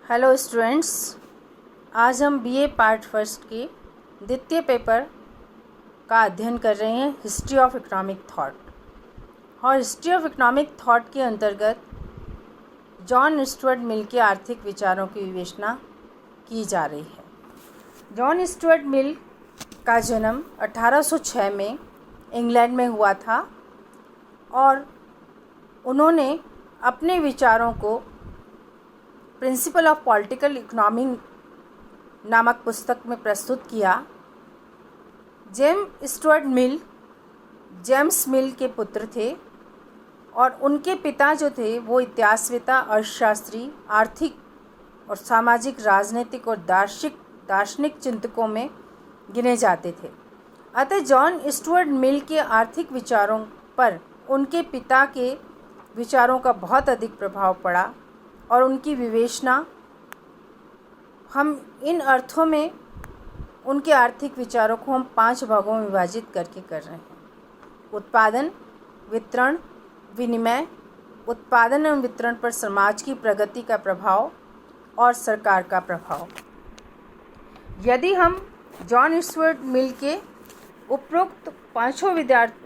Hello students, आज हम BA part first के द्वितीय पेपर का अध्ययन कर रहे हैं हिस्ट्री ऑफ इकोनॉमिक थॉट। और हिस्ट्री ऑफ इकोनॉमिक थॉट के अंतर्गत जॉन स्टुअर्ट मिल के आर्थिक विचारों की विवेचना की जा रही है। जॉन स्टुअर्ट मिल का जन्म 1806 में इंग्लैंड में हुआ था और उन्होंने अपने विचारों को प्रिंसिपल ऑफ पॉलिटिकल इकोनॉमी नामक पुस्तक में प्रस्तुत किया। जेम्स मिल के पुत्र थे और उनके पिता जो थे वो इतिहासवेत्ता, अर्थशास्त्री, आर्थिक और सामाजिक, राजनीतिक और दार्शनिक चिंतकों में गिने जाते थे। अतः जॉन स्टुअर्ट मिल के आर्थिक विचारों पर उनके पिता के विचारों का बहुत अधिक प्रभाव पड़ा और उनकी विवेचना हम इन अर्थों में उनके आर्थिक विचारों को हम 5 भागों में विभाजित करके कर रहे हैं। उत्पादन, वितरण, विनिमय, उत्पादन एवं वितरण पर समाज की प्रगति का प्रभाव और सरकार का प्रभाव। यदि हम जॉन स्टुअर्ट मिल के उपरोक्त 5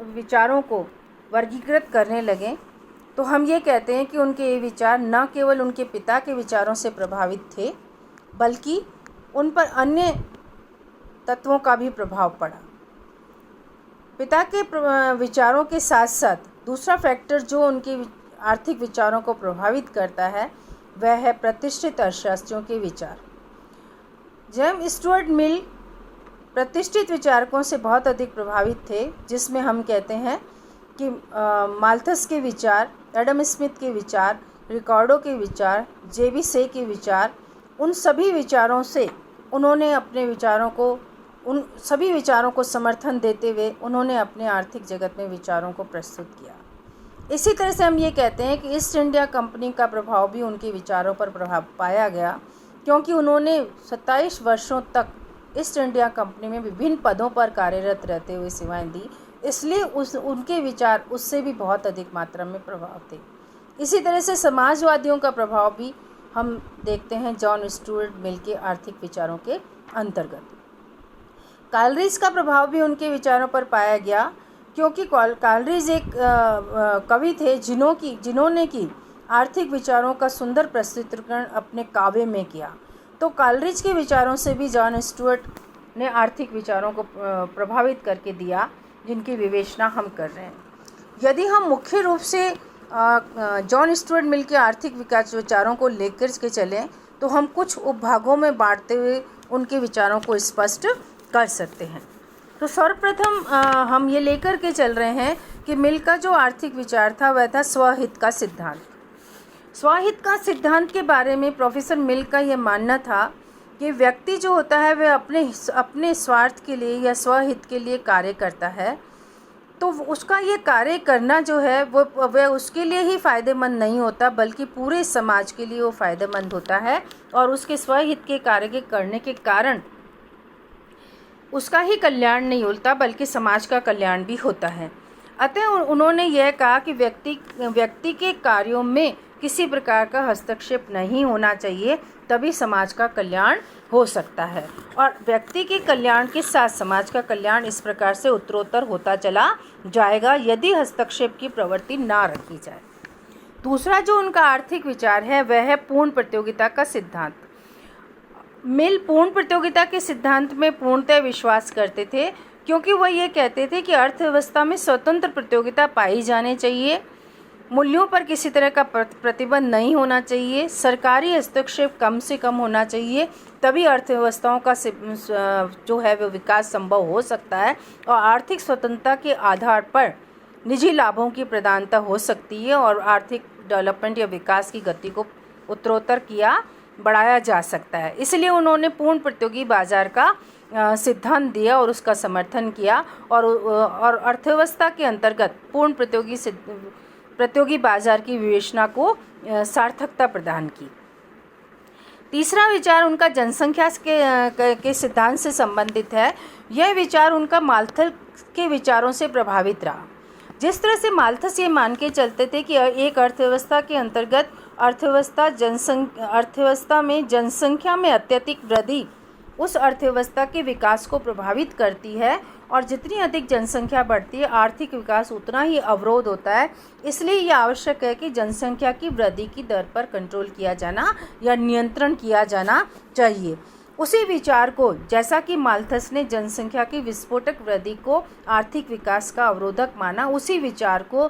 विचारों को वर्गीकृत करने लगें तो हम ये कहते हैं कि उनके ये विचार न केवल उनके पिता के विचारों से प्रभावित थे बल्कि उन पर अन्य तत्वों का भी प्रभाव पड़ा। पिता के विचारों के साथ साथ दूसरा फैक्टर जो उनके आर्थिक विचारों को प्रभावित करता है वह है प्रतिष्ठित अर्थशास्त्रियों के विचार। जेम्स स्टुअर्ट मिल प्रतिष्ठित विचारकों से बहुत अधिक प्रभावित थे, जिसमें हम कहते हैं कि माल्थस के विचार, एडम स्मिथ के विचार, रिकार्डो के विचार, जेबी से के विचार, उन सभी विचारों से उन्होंने अपने विचारों को उन सभी विचारों को समर्थन देते हुए उन्होंने अपने आर्थिक जगत में विचारों को प्रस्तुत किया। इसी तरह से हम ये कहते हैं कि ईस्ट इंडिया कंपनी का प्रभाव भी उनके विचारों पर प्रभाव पाया गया, क्योंकि उन्होंने 27 वर्षों तक ईस्ट इंडिया कंपनी में विभिन्न पदों पर कार्यरत रहते हुए सेवाएं दी, इसलिए उनके विचार उससे भी बहुत अधिक मात्रा में प्रभाव थे। इसी तरह से समाजवादियों का प्रभाव भी हम देखते हैं जॉन स्टुअर्ट मिल के आर्थिक विचारों के अंतर्गत। कालरीज का प्रभाव भी उनके विचारों पर पाया गया, क्योंकि कालरीज एक कवि थे जिन्होंने की आर्थिक विचारों का सुंदर प्रस्तुतीकरण अपने काव्य में किया। तो कालरीज के विचारों से भी जॉन स्टुअर्ट ने आर्थिक विचारों को प्रभावित करके दिया, जिनकी विवेचना हम कर रहे हैं। यदि हम मुख्य रूप से जॉन स्टुअर्ट मिल के आर्थिक विकास विचारों को लेकर के चलें तो हम कुछ उपभागों में बांटते हुए उनके विचारों को स्पष्ट कर सकते हैं। तो सर्वप्रथम हम ये लेकर के चल रहे हैं कि मिल का जो आर्थिक विचार था वह था स्वहित का सिद्धांत। स्वहित का सिद्धांत के बारे में प्रोफेसर मिल का ये मानना था कि व्यक्ति जो होता है वह अपने स्वार्थ के लिए या स्वहित के लिए कार्य करता है, तो उसका ये कार्य करना जो है वह उसके लिए ही फ़ायदेमंद नहीं होता बल्कि पूरे समाज के लिए वो फ़ायदेमंद होता है, और उसके स्वहित के कार्य के करने के कारण उसका ही कल्याण नहीं होता बल्कि समाज का कल्याण भी होता है। अतः उन्होंने यह कहा कि व्यक्ति के कार्यों में किसी प्रकार का हस्तक्षेप नहीं होना चाहिए, तभी समाज का कल्याण हो सकता है, और व्यक्ति के कल्याण के साथ समाज का कल्याण इस प्रकार से उत्तरोत्तर होता चला जाएगा यदि हस्तक्षेप की प्रवृत्ति ना रखी जाए। दूसरा जो उनका आर्थिक विचार है वह है पूर्ण प्रतियोगिता का सिद्धांत। मिल पूर्ण प्रतियोगिता के सिद्धांत में पूर्णतः विश्वास करते थे, क्योंकि वह ये कहते थे कि अर्थव्यवस्था में स्वतंत्र प्रतियोगिता पाई जानी चाहिए, मूल्यों पर किसी तरह का प्रतिबंध नहीं होना चाहिए, सरकारी हस्तक्षेप कम से कम होना चाहिए, तभी अर्थव्यवस्थाओं का जो है वो विकास संभव हो सकता है, और आर्थिक स्वतंत्रता के आधार पर निजी लाभों की प्रदानता हो सकती है और आर्थिक डेवलपमेंट या विकास की गति को उत्तरोत्तर बढ़ाया जा सकता है। इसलिए उन्होंने पूर्ण प्रतियोगी बाजार का सिद्धांत दिया और उसका समर्थन किया, और अर्थव्यवस्था के अंतर्गत पूर्ण प्रतियोगी बाजार की विवेचना को सार्थकता प्रदान की। तीसरा विचार उनका जनसंख्या के सिद्धांत से संबंधित है। यह विचार उनका माल्थस के विचारों से प्रभावित रहा। जिस तरह से माल्थस ये मान के चलते थे कि एक अर्थव्यवस्था के अंतर्गत अर्थव्यवस्था में जनसंख्या में अत्यधिक वृद्धि उस अर्थव्यवस्था के विकास को प्रभावित करती है, और जितनी अधिक जनसंख्या बढ़ती है आर्थिक विकास उतना ही अवरोध होता है। इसलिए यह आवश्यक है कि जनसंख्या की वृद्धि की दर पर कंट्रोल किया जाना या नियंत्रण किया जाना चाहिए। उसी विचार को, जैसा कि माल्थस ने जनसंख्या की विस्फोटक वृद्धि को आर्थिक विकास का अवरोधक माना, उसी विचार को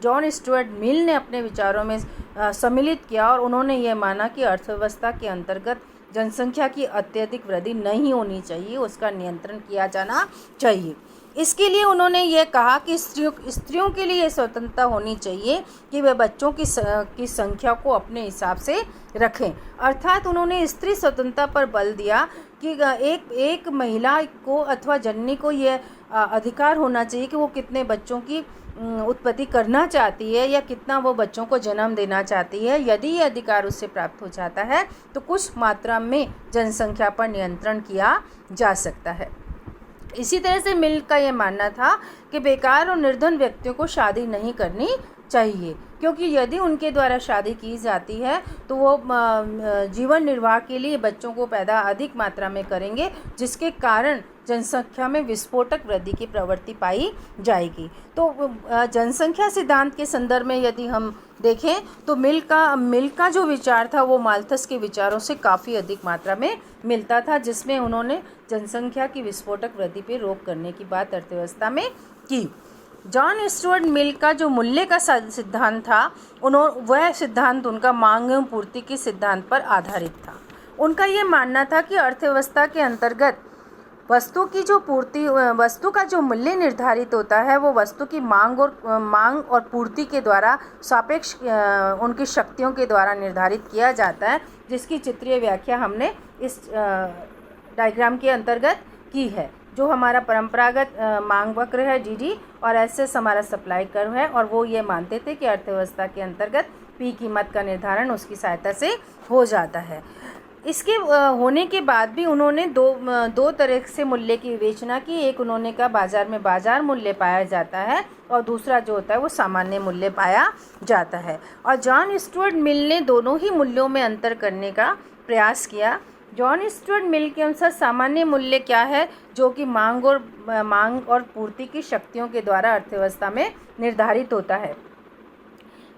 जॉन स्टुअर्ट मिल ने अपने विचारों में सम्मिलित किया, और उन्होंने ये माना कि अर्थव्यवस्था के अंतर्गत जनसंख्या की अत्यधिक वृद्धि नहीं होनी चाहिए, उसका नियंत्रण किया जाना चाहिए। इसके लिए उन्होंने ये कहा कि स्त्रियों के लिए स्वतंत्रता होनी चाहिए कि वे बच्चों की संख्या को अपने हिसाब से रखें। अर्थात उन्होंने स्त्री स्वतंत्रता पर बल दिया कि एक महिला को अथवा जननी को यह अधिकार होना चाहिए कि वो कितने बच्चों की उत्पत्ति करना चाहती है या कितना वो बच्चों को जन्म देना चाहती है। यदि ये अधिकार उससे प्राप्त हो जाता है तो कुछ मात्रा में जनसंख्या पर नियंत्रण किया जा सकता है। इसी तरह से मिल का ये मानना था कि बेकार और निर्धन व्यक्तियों को शादी नहीं करनी चाहिए, क्योंकि यदि उनके द्वारा शादी की जाती है तो वो जीवन निर्वाह के लिए बच्चों को पैदा अधिक मात्रा में करेंगे, जिसके कारण जनसंख्या में विस्फोटक वृद्धि की प्रवृत्ति पाई जाएगी। तो जनसंख्या सिद्धांत के संदर्भ में यदि हम देखें तो मिल का जो विचार था वो माल्थस के विचारों से काफ़ी अधिक मात्रा में मिलता था, जिसमें उन्होंने जनसंख्या की विस्फोटक वृद्धि पर रोक करने की बात अर्थव्यवस्था में की। जॉन स्टुअर्ट मिल का जो मूल्य का सिद्धांत था, वह सिद्धांत उनका मांग एवं पूर्ति के सिद्धांत पर आधारित था। उनका ये मानना था कि अर्थव्यवस्था के अंतर्गत वस्तु का जो मूल्य निर्धारित होता है वो वस्तु की मांग और पूर्ति के द्वारा सापेक्ष उनकी शक्तियों के द्वारा निर्धारित किया जाता है, जिसकी चित्रीय व्याख्या हमने इस डायग्राम के अंतर्गत की है। जो हमारा परंपरागत मांग वक्र है डीडी, और एसएस हमारा सप्लाई कर्व है, और वो ये मानते थे कि अर्थव्यवस्था के अंतर्गत पी कीमत का निर्धारण उसकी सहायता से हो जाता है। इसके होने के बाद भी उन्होंने दो तरह से मूल्य की विवेचना की। एक उन्होंने कहा बाजार में बाजार मूल्य पाया जाता है, और दूसरा जो होता है वो सामान्य मूल्य पाया जाता है। और जॉन स्टुअर्ट मिल ने दोनों ही मूल्यों में अंतर करने का प्रयास किया। जॉन स्टुअर्ट मिल के अनुसार सामान्य मूल्य क्या है, जो कि मांग और पूर्ति की शक्तियों के द्वारा अर्थव्यवस्था में निर्धारित होता है।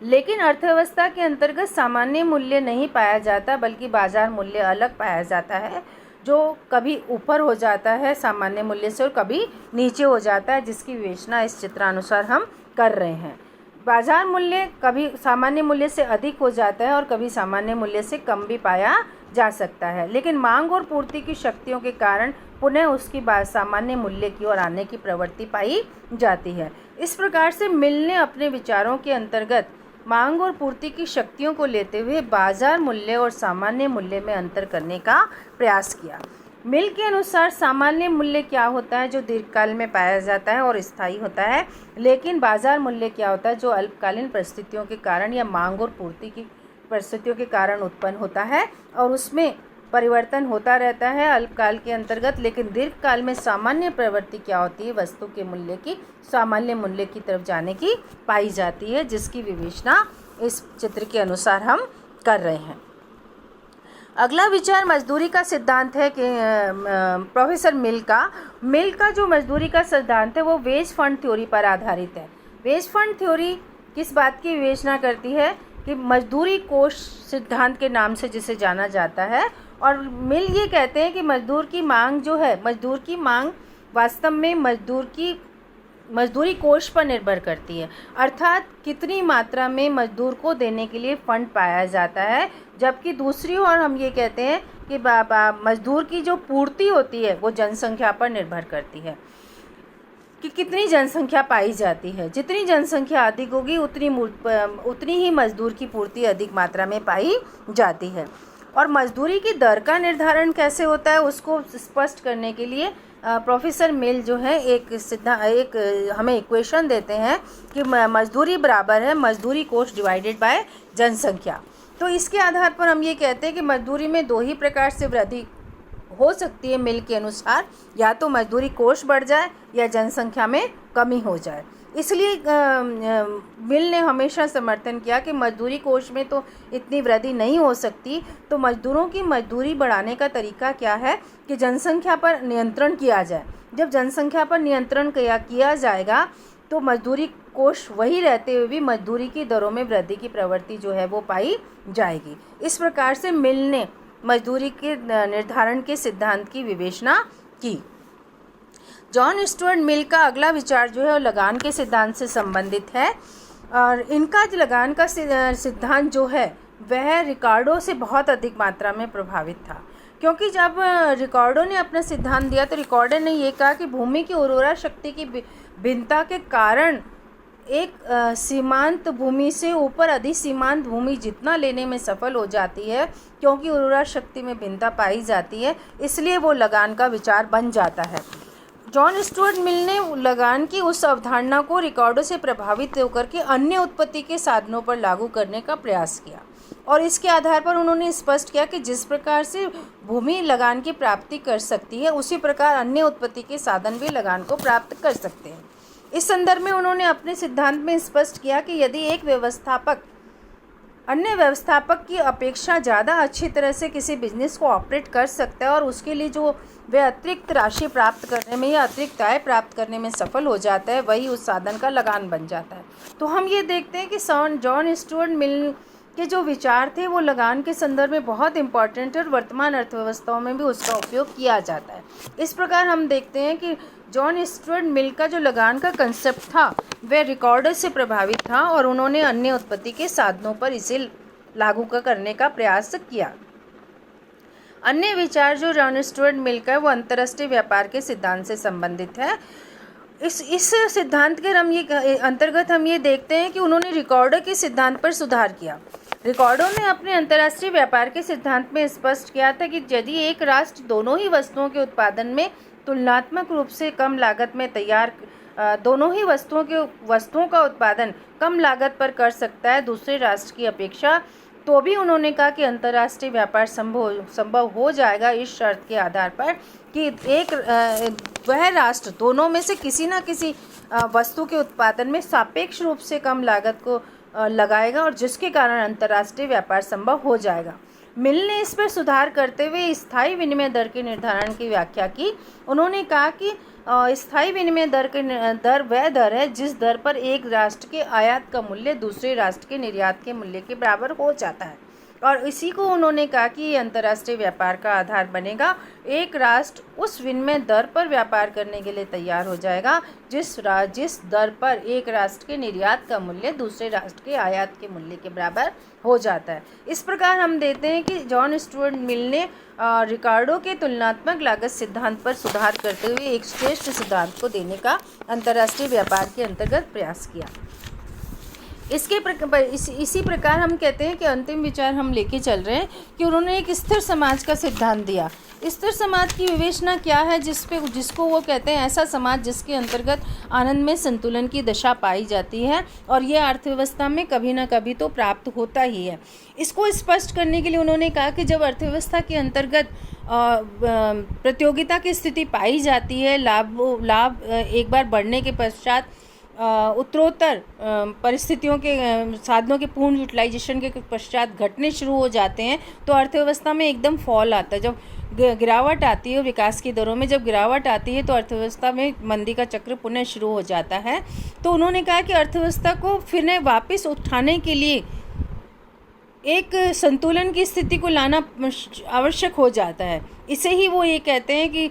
लेकिन अर्थव्यवस्था के अंतर्गत सामान्य मूल्य नहीं पाया जाता, बल्कि बाजार मूल्य अलग पाया जाता है, जो कभी ऊपर हो जाता है सामान्य मूल्य से और कभी नीचे हो जाता है, जिसकी विवेचना इस चित्रानुसार हम कर रहे हैं। बाजार मूल्य कभी सामान्य मूल्य से अधिक हो जाता है और कभी सामान्य मूल्य से कम भी पाया जा सकता है, लेकिन मांग और पूर्ति की शक्तियों के कारण पुनः उसकी सामान्य मूल्य की ओर आने की प्रवृत्ति पाई जाती है। इस प्रकार से मिल ने अपने विचारों के अंतर्गत मांग और पूर्ति की शक्तियों को लेते हुए बाजार मूल्य और सामान्य मूल्य में अंतर करने का प्रयास किया। मिल के अनुसार सामान्य मूल्य क्या होता है, जो दीर्घकाल में पाया जाता है और स्थायी होता है, लेकिन बाजार मूल्य क्या होता है, जो अल्पकालीन परिस्थितियों के कारण या मांग और पूर्ति की परिस्थितियों के कारण उत्पन्न होता है और उसमें परिवर्तन होता रहता है अल्पकाल के अंतर्गत। लेकिन दीर्घकाल में सामान्य प्रवृत्ति क्या होती है, वस्तु के मूल्य की सामान्य मूल्य की तरफ जाने की पाई जाती है, जिसकी विवेचना इस चित्र के अनुसार हम कर रहे हैं। अगला विचार मजदूरी का सिद्धांत है कि प्रोफेसर मिल का जो मजदूरी का सिद्धांत है वो वेज फंड थ्योरी पर आधारित है। वेज फंड थ्योरी किस बात की विवेचना करती है कि मजदूरी कोष सिद्धांत के नाम से जिसे जाना जाता है, और मिल ये कहते हैं कि मजदूर की मांग जो है, मजदूर की मांग वास्तव में मजदूरी कोष पर निर्भर करती है, अर्थात कितनी मात्रा में मजदूर को देने के लिए फंड पाया जाता है। जबकि दूसरी ओर हम ये कहते हैं कि मजदूर की जो पूर्ति होती है वो जनसंख्या पर निर्भर करती है कि कितनी जनसंख्या पाई जाती है। जितनी जनसंख्या अधिक होगी उतनी ही मजदूर की पूर्ति अधिक मात्रा में पाई जाती है। और मजदूरी की दर का निर्धारण कैसे होता है उसको स्पष्ट करने के लिए प्रोफेसर मिल जो है एक हमें इक्वेशन देते हैं कि मजदूरी बराबर है मजदूरी कोष डिवाइडेड बाय जनसंख्या। तो इसके आधार पर हम ये कहते हैं कि मजदूरी में दो ही प्रकार से वृद्धि हो सकती है मिल के अनुसार, या तो मजदूरी कोष बढ़ जाए या जनसंख्या में कमी हो जाए। इसलिए मिल ने हमेशा समर्थन किया कि मजदूरी कोष में तो इतनी वृद्धि नहीं हो सकती, तो मजदूरों की मजदूरी बढ़ाने का तरीका क्या है कि जनसंख्या पर नियंत्रण किया जाए। जब जनसंख्या पर नियंत्रण किया जाएगा तो मजदूरी कोष वही रहते हुए भी मजदूरी की दरों में वृद्धि की प्रवृत्ति जो है वो पाई जाएगी। इस प्रकार से मिल ने मजदूरी के निर्धारण के सिद्धांत की विवेचना की। जॉन स्टुअर्ट मिल का अगला विचार जो है वो लगान के सिद्धांत से संबंधित है, और इनका लगान का सिद्धांत जो है वह रिकार्डो से बहुत अधिक मात्रा में प्रभावित था, क्योंकि जब रिकार्डो ने अपना सिद्धांत दिया तो रिकार्डो ने ये कहा कि भूमि की उर्वरा शक्ति की भिन्नता के कारण एक सीमांत भूमि से ऊपर अधिसीमांत भूमि जितना लेने में सफल हो जाती है, क्योंकि उर्वरा शक्ति में भिन्नता पाई जाती है, इसलिए वो लगान का विचार बन जाता है। जॉन स्टुअर्ट मिल ने लगान की उस अवधारणा को रिकार्डो से प्रभावित होकर के अन्य उत्पत्ति के साधनों पर लागू करने का प्रयास किया, और इसके आधार पर उन्होंने स्पष्ट किया कि जिस प्रकार से भूमि लगान की प्राप्ति कर सकती है, उसी प्रकार अन्य उत्पत्ति के साधन भी लगान को प्राप्त कर सकते हैं। इस संदर्भ में उन्होंने अपने सिद्धांत में स्पष्ट किया कि यदि एक व्यवस्थापक अन्य व्यवस्थापक की अपेक्षा ज़्यादा अच्छी तरह से किसी बिजनेस को ऑपरेट कर सकता है और उसके लिए जो वह अतिरिक्त राशि प्राप्त करने में या अतिरिक्त आय प्राप्त करने में सफल हो जाता है, वही उस साधन का लगान बन जाता है। तो हम ये देखते हैं कि जॉन स्टुअर्ट मिल के जो विचार थे वो लगान के संदर्भ में बहुत इंपॉर्टेंट है, और वर्तमान अर्थव्यवस्थाओं में भी उसका उपयोग किया जाता है। इस प्रकार हम देखते हैं कि जॉन स्टुअर्ट मिल का जो लगान का कंसेप्ट था वह रिकार्डो से प्रभावित था, और उन्होंने अन्य उत्पत्ति के साधनों पर इसे लागू करने का प्रयास किया। अन्य विचार जो जॉन स्टुअर्ट मिल का है वो अंतर्राष्ट्रीय व्यापार के सिद्धांत से संबंधित है। इस सिद्धांत के अंतर्गत हम ये देखते हैं कि उन्होंने रिकार्डो के सिद्धांत पर सुधार किया। रिकार्डो ने अपने अंतर्राष्ट्रीय व्यापार के सिद्धांत में स्पष्ट किया था कि यदि एक राष्ट्र दोनों ही वस्तुओं के उत्पादन में तुलनात्मक रूप से कम लागत में दोनों ही वस्तुओं का उत्पादन कम लागत पर कर सकता है दूसरे राष्ट्र की अपेक्षा, तो भी उन्होंने कहा कि अंतर्राष्ट्रीय व्यापार संभव हो जाएगा इस शर्त के आधार पर कि वह राष्ट्र दोनों में से किसी न किसी वस्तु के उत्पादन में सापेक्ष रूप से कम लागत को लगाएगा, और जिसके कारण अंतर्राष्ट्रीय व्यापार संभव हो जाएगा। मिल ने इस पर सुधार करते हुए स्थायी विनिमय दर के निर्धारण की व्याख्या की। उन्होंने कहा कि स्थायी विनिमय दर वह दर है जिस दर पर एक राष्ट्र के आयात का मूल्य दूसरे राष्ट्र के निर्यात के मूल्य के बराबर हो जाता है, और इसी को उन्होंने कहा कि ये अंतर्राष्ट्रीय व्यापार का आधार बनेगा। एक राष्ट्र उस विनिमय दर पर व्यापार करने के लिए तैयार हो जाएगा जिस दर पर एक राष्ट्र के निर्यात का मूल्य दूसरे राष्ट्र के आयात के मूल्य के बराबर हो जाता है। इस प्रकार हम देखते हैं कि जॉन स्टुअर्ट मिल ने रिकार्डो के तुलनात्मक लागत सिद्धांत पर सुधार करते हुए एक श्रेष्ठ सिद्धांत को देने का अंतर्राष्ट्रीय व्यापार के अंतर्गत प्रयास किया। इसी प्रकार हम कहते हैं कि अंतिम विचार हम लेके चल रहे हैं कि उन्होंने एक स्थिर समाज का सिद्धांत दिया। स्थिर समाज की विवेचना क्या है, जिसको वो कहते हैं ऐसा समाज जिसके अंतर्गत आनंद में संतुलन की दशा पाई जाती है, और यह अर्थव्यवस्था में कभी ना कभी तो प्राप्त होता ही है। इसको स्पष्ट करने के लिए उन्होंने कहा कि जब अर्थव्यवस्था के अंतर्गत प्रतियोगिता की स्थिति पाई जाती है, लाभ एक बार बढ़ने के पश्चात उत्तरोत्तर परिस्थितियों के साधनों के पूर्ण यूटिलाइजेशन के पश्चात घटने शुरू हो जाते हैं, तो अर्थव्यवस्था में एकदम फॉल आता है। जब गिरावट आती है विकास की दरों में, जब गिरावट आती है तो अर्थव्यवस्था में मंदी का चक्र पुनः शुरू हो जाता है। तो उन्होंने कहा कि अर्थव्यवस्था को फिर वापस उठाने के लिए एक संतुलन की स्थिति को लाना आवश्यक हो जाता है। इसे ही वो ये कहते हैं कि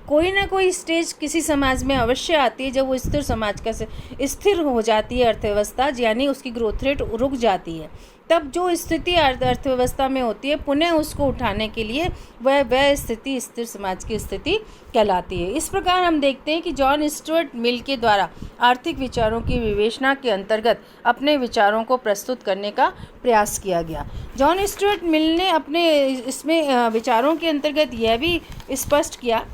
कोई ना कोई स्टेज किसी समाज में अवश्य आती है जब वो स्थिर समाज का स्थिर हो जाती है अर्थव्यवस्था, यानी उसकी ग्रोथ रेट रुक जाती है। तब जो स्थिति अर्थव्यवस्था में होती है पुनः उसको उठाने के लिए वह स्थिति स्थिर समाज की स्थिति कहलाती है। इस प्रकार हम देखते हैं कि जॉन स्टुअर्ट मिल के द्वारा आर्थिक विचारों की विवेचना के अंतर्गत अपने विचारों को प्रस्तुत करने का प्रयास किया गया। जॉन स्टुअर्ट मिल ने अपने इसमें विचारों के अंतर्गत यह भी स्पष्ट किया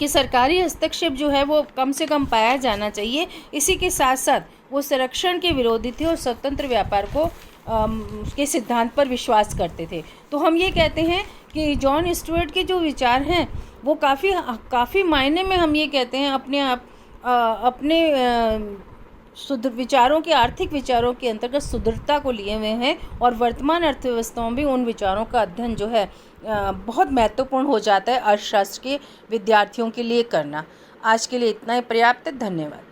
कि सरकारी हस्तक्षेप जो है वो कम से कम पाया जाना चाहिए। इसी के साथ साथ वो संरक्षण के विरोधी थे और स्वतंत्र व्यापार को के सिद्धांत पर विश्वास करते थे। तो हम ये कहते हैं कि जॉन स्टुअर्ट के जो विचार हैं वो काफ़ी मायने में हम ये कहते हैं अपने आप अपने विचारों के, आर्थिक विचारों के अंतर्गत सुदृढ़ता को लिए हुए हैं और वर्तमान अर्थव्यवस्थाओं में उन विचारों का अध्ययन जो है बहुत महत्वपूर्ण हो जाता है अर्थशास्त्र के विद्यार्थियों के लिए करना। आज के लिए इतना ही पर्याप्त है। धन्यवाद।